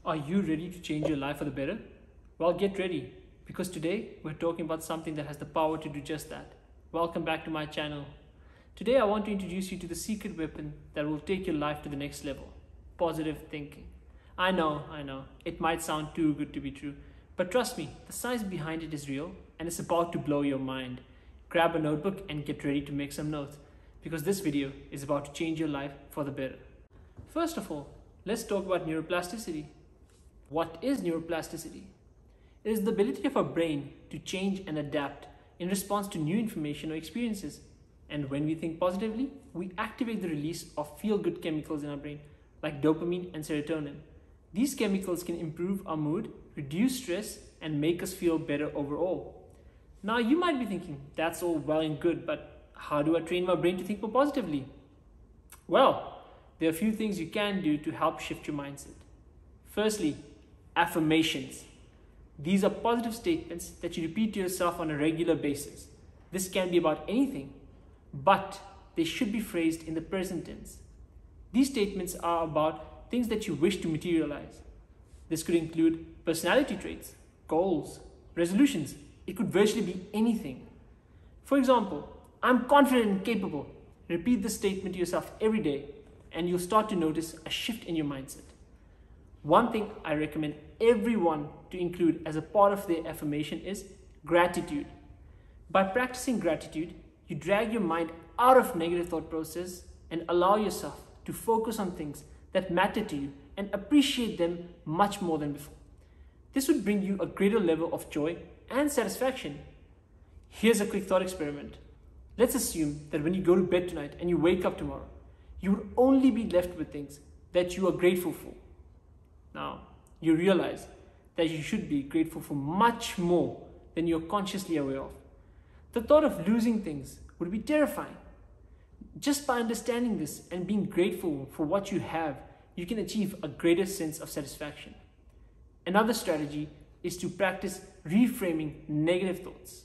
Are you ready to change your life for the better? Well, get ready, because today we're talking about something that has the power to do just that. Welcome back to my channel. Today I want to introduce you to the secret weapon that will take your life to the next level: positive thinking. I know, it might sound too good to be true, but trust me, the science behind it is real and it's about to blow your mind. Grab a notebook and get ready to make some notes, because this video is about to change your life for the better. First of all, let's talk about neuroplasticity. What is neuroplasticity? It is the ability of our brain to change and adapt in response to new information or experiences. And when we think positively, we activate the release of feel-good chemicals in our brain, like dopamine and serotonin. These chemicals can improve our mood, reduce stress, and make us feel better overall. Now you might be thinking, that's all well and good, but how do I train my brain to think more positively? Well, there are a few things you can do to help shift your mindset. Firstly, affirmations. These are positive statements that you repeat to yourself on a regular basis. This can be about anything, but they should be phrased in the present tense. These statements are about things that you wish to materialize. This could include personality traits, goals, resolutions. It could virtually be anything. For example, I'm confident and capable. Repeat this statement to yourself every day, and you'll start to notice a shift in your mindset. One thing I recommend everyone to include as a part of their affirmation is gratitude. By practicing gratitude, you drag your mind out of negative thought process and allow yourself to focus on things that matter to you and appreciate them much more than before. This would bring you a greater level of joy and satisfaction. Here's a quick thought experiment. Let's assume that when you go to bed tonight and you wake up tomorrow, you would only be left with things that you are grateful for. Now, you realize that you should be grateful for much more than you're consciously aware of. The thought of losing things would be terrifying. Just by understanding this and being grateful for what you have, you can achieve a greater sense of satisfaction. Another strategy is to practice reframing negative thoughts.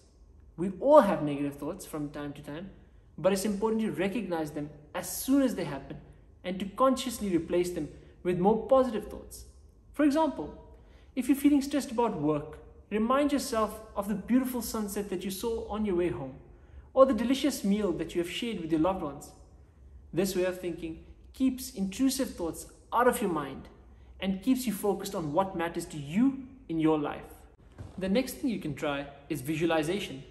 We all have negative thoughts from time to time, but it's important to recognize them as soon as they happen and to consciously replace them with more positive thoughts. For example, if you're feeling stressed about work, remind yourself of the beautiful sunset that you saw on your way home, or the delicious meal that you have shared with your loved ones. This way of thinking keeps intrusive thoughts out of your mind and keeps you focused on what matters to you in your life. The next thing you can try is visualization.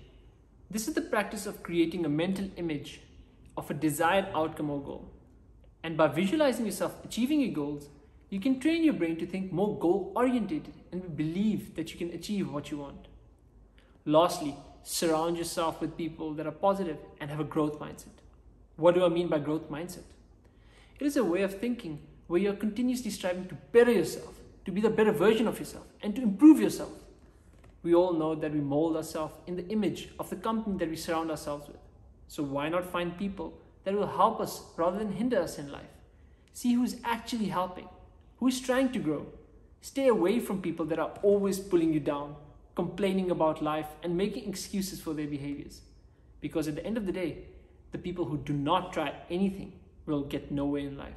This is the practice of creating a mental image of a desired outcome or goal. And by visualizing yourself achieving your goals, you can train your brain to think more goal-oriented and believe that you can achieve what you want. Lastly, surround yourself with people that are positive and have a growth mindset. What do I mean by growth mindset? It is a way of thinking where you're continuously striving to better yourself, to be the better version of yourself, and to improve yourself. We all know that we mold ourselves in the image of the company that we surround ourselves with. So why not find people that will help us rather than hinder us in life? See who's actually helping, who is trying to grow. Stay away from people that are always pulling you down, complaining about life, and making excuses for their behaviors. Because at the end of the day, the people who do not try anything will get nowhere in life.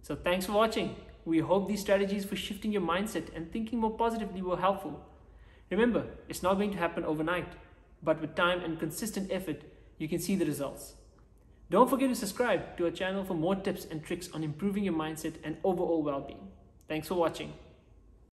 So thanks for watching. We hope these strategies for shifting your mindset and thinking more positively were helpful. Remember, it's not going to happen overnight, but with time and consistent effort, you can see the results. Don't forget to subscribe to our channel for more tips and tricks on improving your mindset and overall well-being. Thanks for watching.